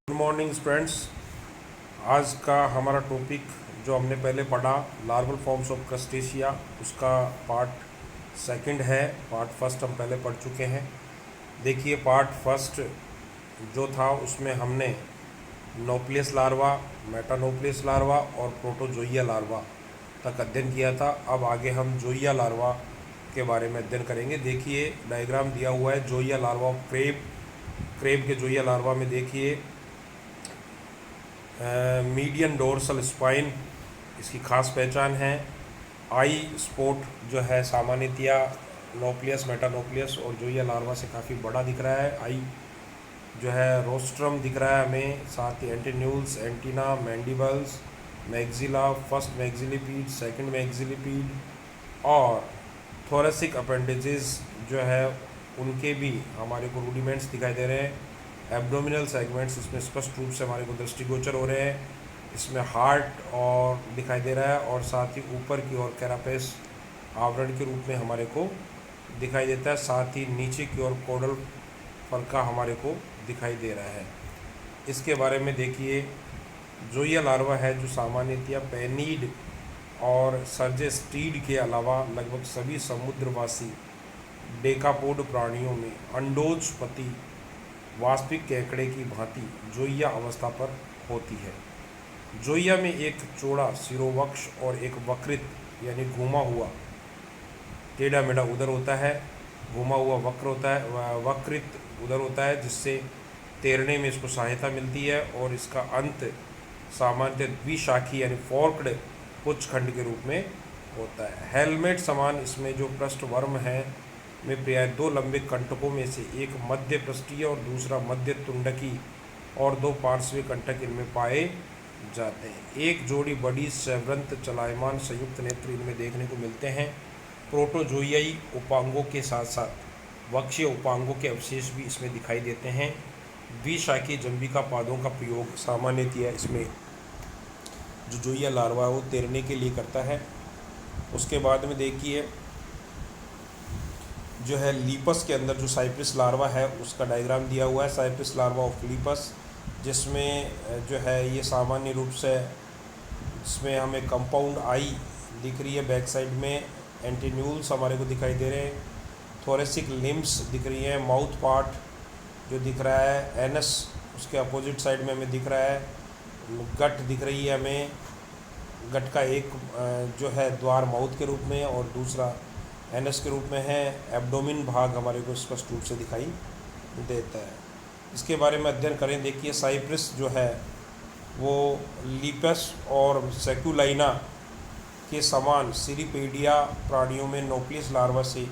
Good morning friends. आज का हमारा टॉपिक जो हमने पहले पढ़ा लार्वल फॉर्म्स ऑफ क्रस्टेशिया, उसका पार्ट सेकंड है। पार्ट फर्स्ट हम पहले पढ़ चुके हैं। देखिए, पार्ट फर्स्ट जो था उसमें हमने नोप्लियस लार्वा, मेटानोप्लियस लार्वा और प्रोटोजोइया लार्वा तक अध्ययन किया था। अब आगे हम जोइया लार्वा के बारे में अध्ययन करेंगे। देखिए, डायग्राम दिया हुआ है जोइया लार्वा ऑफ क्रेब के जोइया लार्वा में देखिए मीडियन डोर्सल स्पाइन इसकी खास पहचान है। आई स्पॉट जो है सामान्यतया नोप्लियस, मेटानोप्लियस और जोइया लार्वा से काफ़ी बड़ा दिख रहा है। आई जो है रोस्ट्रम दिख रहा है हमें, साथ ही antennules, antenna, mandibles, maxilla, first maxilliped, second maxilliped और थोरेसिक अपेंडेजेस जो है उनके भी हमारे को रूडिमेंट्स दिखाई दे रहे हैं। एब्डोमिनल सेगमेंट्स इसमें स्पष्ट रूप से हमारे को दृष्टिगोचर हो रहे हैं। इसमें हार्ट और दिखाई दे रहा है और साथ ही ऊपर की ओर कैरापेस आवरण के रूप में हमारे को दिखाई देता है। साथ ही नीचे की ओर कोडल फरका हमारे को दिखाई दे रहा है। इसके बारे में देखिए, जोइया लार्वा है जो सामान्यतया पेनीड और सर्जेस्टीड के अलावा लगभग सभी समुद्रवासी डेकापोड प्राणियों में अंडोजपति वास्तविक केकड़े की भांति जोइया अवस्था पर होती है। जोइया में एक चौड़ा सिरोवक्ष और एक वक्रित यानी घुमा हुआ टेढ़ा मेढ़ा उदर होता है, घुमा हुआ वक्र होता है, वक्रित उदर होता है, जिससे तैरने में इसको सहायता मिलती है। और इसका अंत सामान्यतः द्विशाखी यानी फॉर्क्ड पुच्छखंड के रूप में होता है। हेलमेट समान इसमें जो पृष्ठवर्म है में प्राय दो लंबे कंटकों में से एक मध्य पृष्ठीय और दूसरा मध्य तुंडकी और दो पार्श्वीय कंटक इनमें पाए जाते हैं। एक जोड़ी बड़ी सैवरंत चलायमान संयुक्त नेत्र इनमें देखने को मिलते हैं। प्रोटोजोइयाई उपांगों के साथ साथ वक्षीय उपांगों के अवशेष भी इसमें दिखाई देते हैं। द्विशाखी जंबिका पादों का प्रयोग सामान्यतया इसमें जो जोइया लार्वा है वो तैरने के लिए करता है। उसके बाद में देखिए, जो है लीपस के अंदर जो साइप्रिस लार्वा है उसका डायग्राम दिया हुआ है, साइप्रिस लार्वा ऑफ लीपस, जिसमें जो है ये सामान्य रूप से इसमें हमें कंपाउंड आई दिख रही है। बैक साइड में एंटीन्यूल्स हमारे को दिखाई दे रहे हैं, थोरेसिक लिम्स दिख रही हैं, माउथ पार्ट जो दिख रहा है, एनस उसके अपोजिट साइड में हमें दिख रहा है, गट दिख रही है हमें। गट का एक जो है द्वार माउथ के रूप में और दूसरा एनस के रूप में है। एब्डोमिन भाग हमारे को स्पष्ट रूप से दिखाई देता है। इसके बारे में अध्ययन करें। देखिए, साइप्रिस जो है वो लीपस और सेक्युलाइना के समान सीरीपेडिया प्राणियों में नोप्लियस लार्वा से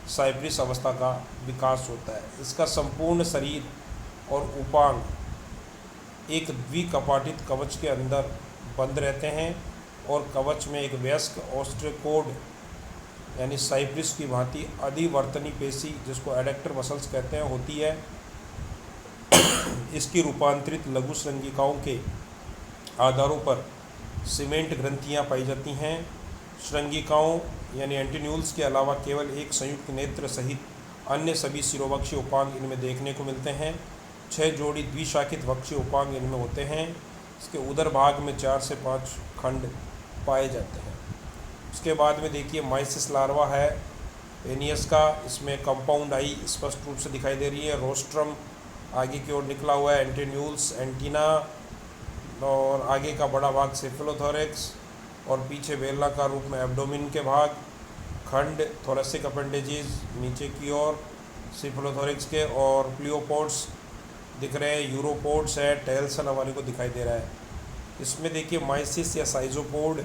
साइप्रिस अवस्था का विकास होता है। इसका संपूर्ण शरीर और उपांग एक द्विकपाटित कवच के अंदर बंद रहते हैं और कवच में एक वयस्क ऑस्ट्रेकोड यानी साइप्रिस की भांति अधिवर्तनी पेशी, जिसको एडेक्टर मसल्स कहते हैं, होती है। इसकी रूपांतरित लघु श्रृंगिकाओं के आधारों पर सीमेंट ग्रंथियां पाई जाती हैं। श्रृंगिकाओं यानी एंटीन्यूल्स के अलावा केवल एक संयुक्त नेत्र सहित अन्य सभी सिरोवक्षीय उपांग इनमें देखने को मिलते हैं। 6 जोड़ी द्विशाखित वक्षीय उपांग इनमें होते हैं। इसके उदर भाग में 4 से 5 खंड पाए जाते हैं। उसके बाद में देखिए, माइसिस लार्वा है पेनियस का, इसमें कंपाउंड आई स्पष्ट रूप से दिखाई दे रही है। रोस्ट्रम आगे की ओर निकला हुआ है, एंटीन्यूल्स, एंटीना और आगे का बड़ा भाग सेफेलोथोरेक्स और पीछे बेलनाकार रूप में एब्डोमिन के भाग, खंड थोरेसिक अपेंडेजेस नीचे की ओर सेफेलोथोरेक्स के, और प्लियोपोड्स दिख रहे हैं, यूरोपोड्स है, टेल्सन हमारे को दिखाई दे रहा है। इसमें देखिए माइसिस या साइजोपोड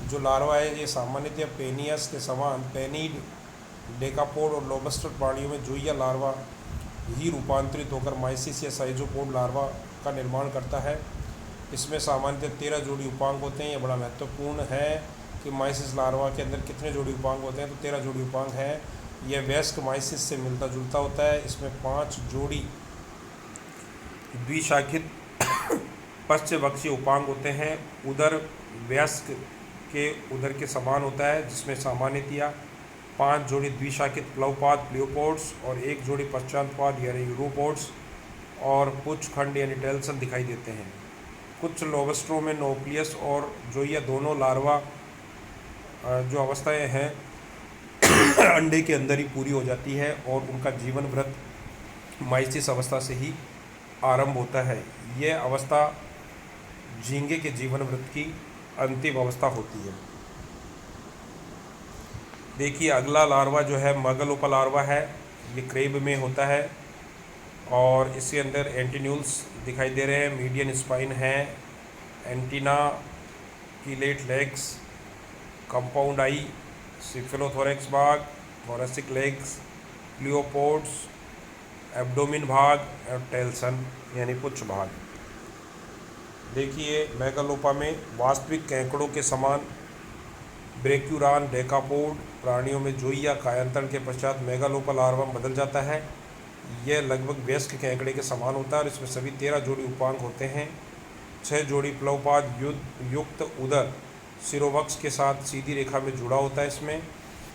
जो लार्वा है ये सामान्यतः पेनियस के समान पेनीड, डेकापोड और लोबस्टर प्राणियों में जोइया लार्वा ही रूपांतरित होकर माइसिस या साइजोपोड लार्वा का निर्माण करता है। इसमें सामान्यतः 13 जोड़ी उपांग होते हैं। यह बड़ा महत्वपूर्ण है कि माइसिस लार्वा के अंदर कितने जोड़ी उपांग होते हैं, तो 13 जोड़ी उपांग है। यह वयस्क माइसिस से मिलता जुलता होता है। इसमें 5 जोड़ी द्विशाखित पश्चवक्षीय उपांग होते हैं। उदर वयस्क के उदर के समान होता है, जिसमें सामान्यतया 5 जोड़ी द्विशाखित प्लवपाद प्लियोपोड्स और 1 जोड़ी पश्चातपाद यानी यूरोपोड्स और पुच्छ खंड यानी टेल्सन दिखाई देते हैं। कुछ लोबस्टरों में नोक्लियस और जोइया दोनों लार्वा जो अवस्थाएं हैं अंडे के अंदर ही पूरी हो जाती है और उनका जीवन वृत्त माइसिस अवस्था से ही आरंभ होता है। यह अवस्था झींगे के जीवन वृत्त की अंतिम अवस्था होती है। देखिए अगला लार्वा जो है मगलोपा लार्वा है, ये क्रेब में होता है और इसके अंदर एंटीन्यूल्स दिखाई दे रहे हैं, मीडियन स्पाइन है, एंटीना, कीलेट लेग्स, कंपाउंड आई, सिफेलोथोरेक्स भाग, थोरेसिक लेग्स, क्लियोपोड्स, एब्डोमिन भाग और टेल्सन यानी पुच्छ भाग। देखिए मेगालोपा में वास्तविक केकड़ों के समान ब्रेक्यूरान डेकापोड प्राणियों में जोइया कायांतरण के पश्चात मेगालोपा लार्वा में बदल जाता है। यह लगभग वयस्क केकड़े के समान होता है और इसमें सभी 13 जोड़ी उपांग होते हैं। 6 जोड़ी प्लवपाद युक्त उदर सिरोवक्स के साथ सीधी रेखा में जुड़ा होता है। इसमें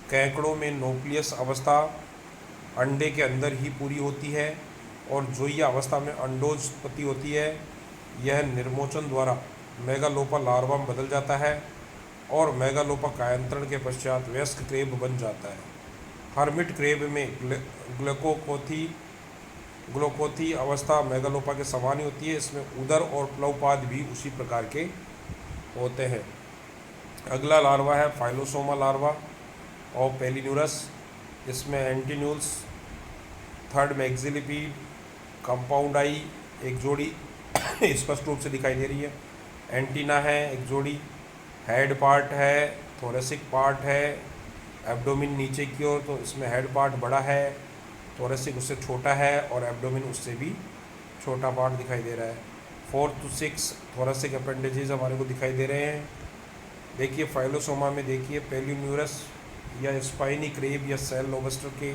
केकड़ों में नोक्लियस अवस्था अंडे के अंदर ही पूरी होती है और जोइया अवस्था में अंडोत्पत्ति होती है। यह निर्मोचन द्वारा मेगालोपा लार्वा में बदल जाता है और मेगालोपा कायांतरण के पश्चात वयस्क क्रेब बन जाता है। हर्मिट क्रेब में ग्लोकोथी अवस्था मेगालोपा के समान ही होती है। इसमें उदर और प्लवपाद भी उसी प्रकार के होते हैं। अगला लार्वा है फाइलोसोमा लार्वा और पेलिन्यूरस। इसमें एंटीन्यूल्स, थर्ड मैक्सिलिपीड, कंपाउंड आई एक जोड़ी स्पष्ट रूप से दिखाई दे रही है, एंटीना है एक जोड़ी, हेड पार्ट है, थोरेसिक पार्ट है, एब्डोमिन नीचे की ओर तो इसमें हेड पार्ट बड़ा है, थोरेसिक उससे छोटा है और एब्डोमिन उससे भी छोटा पार्ट दिखाई दे रहा है। 4 to 6 थोरेसिक अपेंडेजेस हमारे को दिखाई दे रहे हैं। देखिए फाइलोसोमा में देखिए पेलिन्यूरस या स्पाइनी क्रेब या सेल लोबस्टर के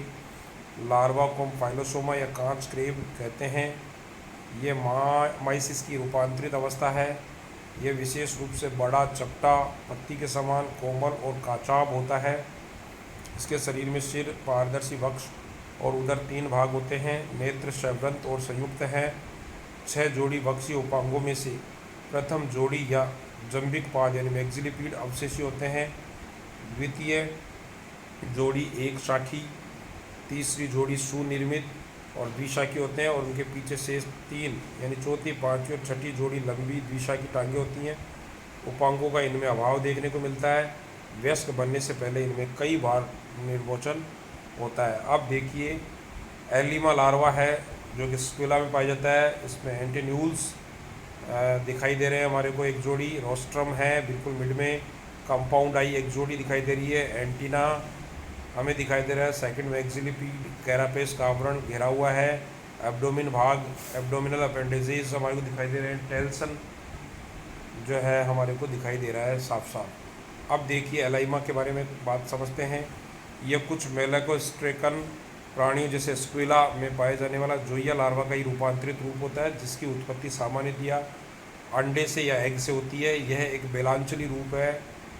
लार्वा को हम फाइलोसोमा या कांच क्रेब कहते हैं। ये माइसिस की रूपांतरित अवस्था है। यह विशेष रूप से बड़ा, चपटा, पत्ती के समान, कोमल और काचाब होता है। इसके शरीर में सिर, पारदर्शी वक्ष और उदर 3 भाग होते हैं। नेत्र शैवरंत और संयुक्त हैं। 6 जोड़ी वक्षीय उपांगों में से प्रथम जोड़ी या जंबिक पाद यानी मैक्सिलिपीड अवशेषी होते हैं। द्वितीय जोड़ी एक शाखी, तीसरी जोड़ी सुनिर्मित और द्विशाखी होते हैं और उनके पीछे से 3 यानी चौथी, पाँचवीं और छठी जोड़ी लंबी द्विशाखी टांगें होती हैं। उपांगों का इनमें अभाव देखने को मिलता है। वयस्क बनने से पहले इनमें कई बार निर्मोचन होता है। अब देखिए एलिमा लार्वा है जो कि स्क्विला में पाया जाता है। इसमें एंटीन्यूल्स दिखाई दे रहे हैं हमारे को एक जोड़ी, रोस्ट्रम है बिल्कुल मिड में, कंपाउंड आई एक जोड़ी दिखाई दे रही है, एंटीना हमें दिखाई दे रहा है, सेकंड मैक्सिलिपीड कैरापेस का आवरण घेरा हुआ है, एब्डोमिन भाग, एब्डोमिनल अपेंडिसेस हमारे को दिखाई दे रहे हैं, टेल्सन जो है हमारे को दिखाई दे रहा है साफ साफ। अब देखिए एलाइमा के बारे में बात समझते हैं। यह कुछ मेलाकोस्ट्रेकन प्राणियों जैसे स्क्विला में पाए जाने वाला जोइया लार्वा का ही रूपांतरित रूप होता है जिसकी उत्पत्ति सामान्यतया अंडे से या एग से होती है। यह एक बेलांचली रूप है।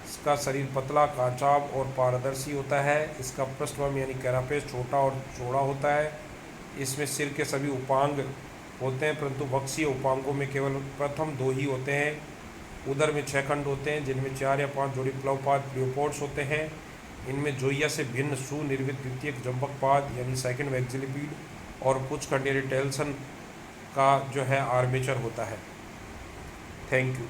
इसका शरीर पतला, कांचाब और पारदर्शी होता है। इसका पृष्ठभूमि यानी कैरापेस छोटा और चौड़ा होता है। इसमें सिर के सभी उपांग होते हैं परंतु वक्षीय उपांगों में केवल प्रथम 2 ही होते हैं। उदर में 6 खंड होते हैं जिनमें 4 या 5 जोड़ी प्लवपाद क्लियोपोड्स होते हैं। इनमें जोइया से भिन्न सुनिर्मित द्वितीयक जंबकपाद यानी सेकंड मैक्सिलिपीड और पुच्छ खंड यानी टेल्सन का जो है आर्मेचर होता है। Thank you.